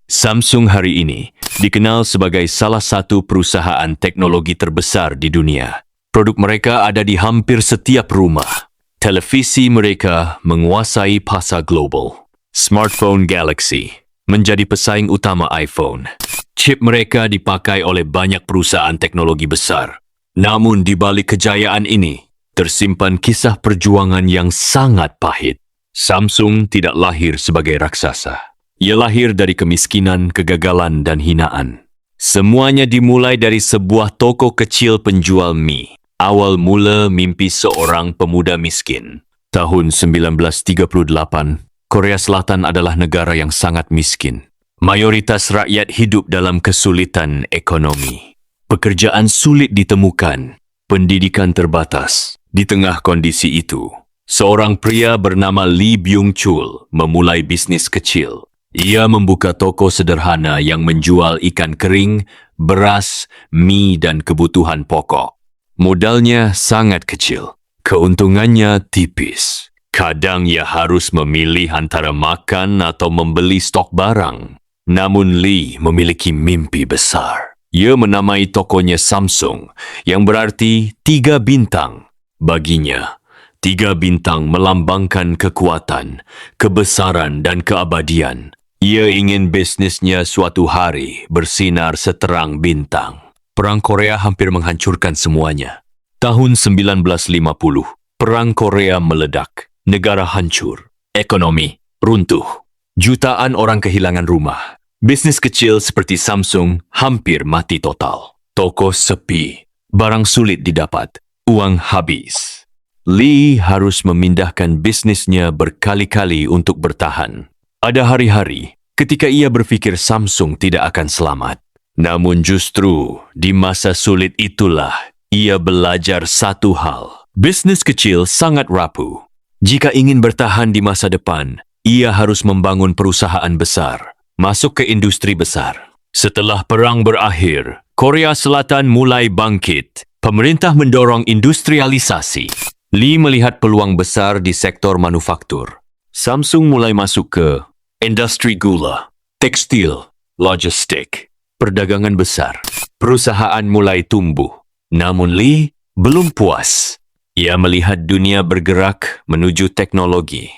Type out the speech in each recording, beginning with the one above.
Samsung hari ini dikenal sebagai salah satu perusahaan teknologi terbesar di dunia. Produk mereka ada di hampir setiap rumah. Televisi mereka menguasai pasar global. Smartphone Galaxy menjadi pesaing utama iPhone. Chip mereka dipakai oleh banyak perusahaan teknologi besar. Namun di balik kejayaan ini, tersimpan kisah perjuangan yang sangat pahit. Samsung tidak lahir sebagai raksasa. Ia lahir dari kemiskinan, kegagalan, dan hinaan. Semuanya dimulai dari sebuah toko kecil penjual mie. Awal mula mimpi seorang pemuda miskin. Tahun 1938, Korea Selatan adalah negara yang sangat miskin. Mayoritas rakyat hidup dalam kesulitan ekonomi. Pekerjaan sulit ditemukan, pendidikan terbatas. Di tengah kondisi itu, seorang pria bernama Lee Byung-chul memulai bisnis kecil. Ia membuka toko sederhana yang menjual ikan kering, beras, mie dan kebutuhan pokok. Modalnya sangat kecil, keuntungannya tipis. Kadang ia harus memilih antara makan atau membeli stok barang. Namun Lee memiliki mimpi besar. Ia menamai tokonya Samsung, yang berarti 3 bintang. Baginya, 3 bintang melambangkan kekuatan, kebesaran dan keabadian. Ia ingin bisnisnya suatu hari bersinar seterang bintang. Perang Korea hampir menghancurkan semuanya. Tahun 1950, Perang Korea meledak. Negara hancur. Ekonomi runtuh. Jutaan orang kehilangan rumah. Bisnis kecil seperti Samsung hampir mati total. Toko sepi. Barang sulit didapat. Uang habis. Lee harus memindahkan bisnisnya berkali-kali untuk bertahan. Ada hari-hari ketika ia berpikir Samsung tidak akan selamat. Namun justru di masa sulit itulah ia belajar satu hal. Bisnis kecil sangat rapuh. Jika ingin bertahan di masa depan, ia harus membangun perusahaan besar, masuk ke industri besar. Setelah perang berakhir, Korea Selatan mulai bangkit. Pemerintah mendorong industrialisasi. Lee melihat peluang besar di sektor manufaktur. Samsung mulai masuk ke industri gula, tekstil, logistik, perdagangan besar. Perusahaan mulai tumbuh. Namun Lee belum puas. Ia melihat dunia bergerak menuju teknologi.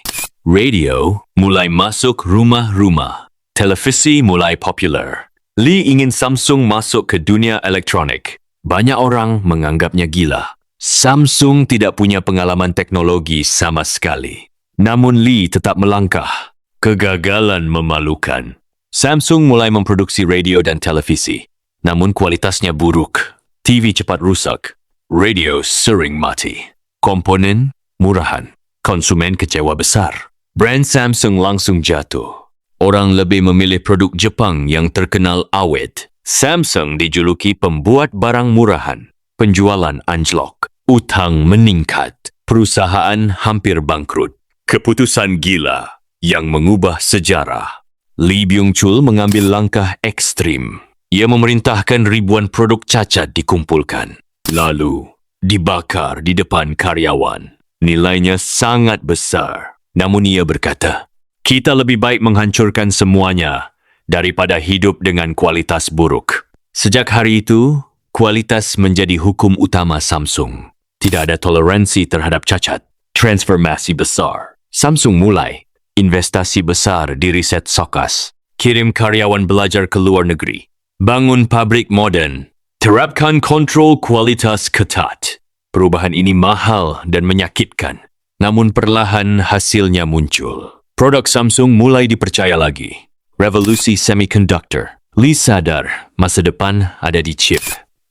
Radio mulai masuk rumah-rumah. Televisi mulai populer. Lee ingin Samsung masuk ke dunia elektronik. Banyak orang menganggapnya gila. Samsung tidak punya pengalaman teknologi sama sekali. Namun Lee tetap melangkah. Kegagalan memalukan. Samsung mulai memproduksi radio dan televisi. Namun kualitasnya buruk. TV cepat rusak. Radio sering mati. Komponen murahan. Konsumen kecewa besar. Brand Samsung langsung jatuh. Orang lebih memilih produk Jepang yang terkenal awet. Samsung dijuluki pembuat barang murahan. Penjualan anjlok. Utang meningkat. Perusahaan hampir bangkrut. Keputusan gila yang mengubah sejarah. Lee Byung-chul mengambil langkah ekstrim. Ia memerintahkan ribuan produk cacat dikumpulkan. Lalu, dibakar di depan karyawan. Nilainya sangat besar. Namun ia berkata, kita lebih baik menghancurkan semuanya daripada hidup dengan kualitas buruk. Sejak hari itu, kualitas menjadi hukum utama Samsung. Tidak ada toleransi terhadap cacat. Transformasi besar. Samsung mulai investasi besar di riset SOCAS. Kirim karyawan belajar ke luar negeri. Bangun pabrik modern. Terapkan kontrol kualitas ketat. Perubahan ini mahal dan menyakitkan. Namun perlahan hasilnya muncul. Produk Samsung mulai dipercaya lagi. Revolusi semiconductor. Lee sadar masa depan ada di chip.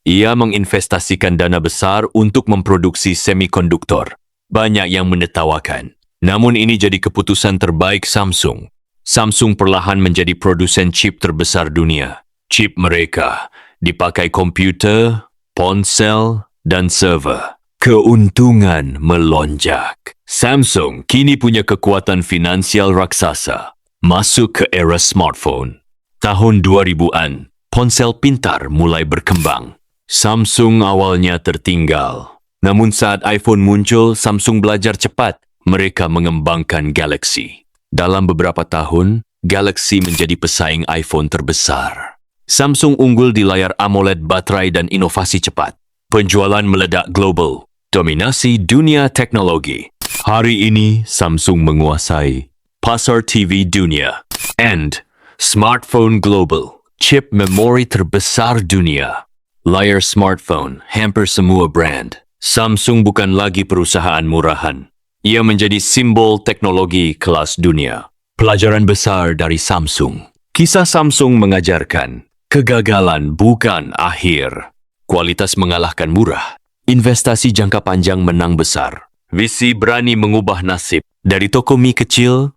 Ia menginvestasikan dana besar untuk memproduksi semikonduktor. Banyak yang menertawakan. Namun ini jadi keputusan terbaik Samsung. Samsung perlahan menjadi produsen chip terbesar dunia. Chip mereka dipakai komputer, ponsel, dan server. Keuntungan melonjak. Samsung kini punya kekuatan finansial raksasa. Masuk ke era smartphone. Tahun 2000-an, ponsel pintar mulai berkembang. Samsung awalnya tertinggal. Namun saat iPhone muncul, Samsung belajar cepat. Mereka mengembangkan Galaxy. Dalam beberapa tahun, Galaxy menjadi pesaing iPhone terbesar. Samsung unggul di layar AMOLED, baterai dan inovasi cepat. Penjualan meledak global. Dominasi dunia teknologi. Hari ini Samsung menguasai pasar TV dunia and smartphone global. Chip memori terbesar dunia. Layar smartphone hampir semua brand. Samsung bukan lagi perusahaan murahan. Ia menjadi simbol teknologi kelas dunia. Pelajaran besar dari Samsung. Kisah Samsung mengajarkan, kegagalan bukan akhir. Kualitas mengalahkan murah. Investasi jangka panjang menang besar. Visi berani mengubah nasib. Dari toko mie kecil,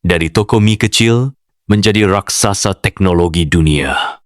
dari toko mie kecil menjadi raksasa teknologi dunia.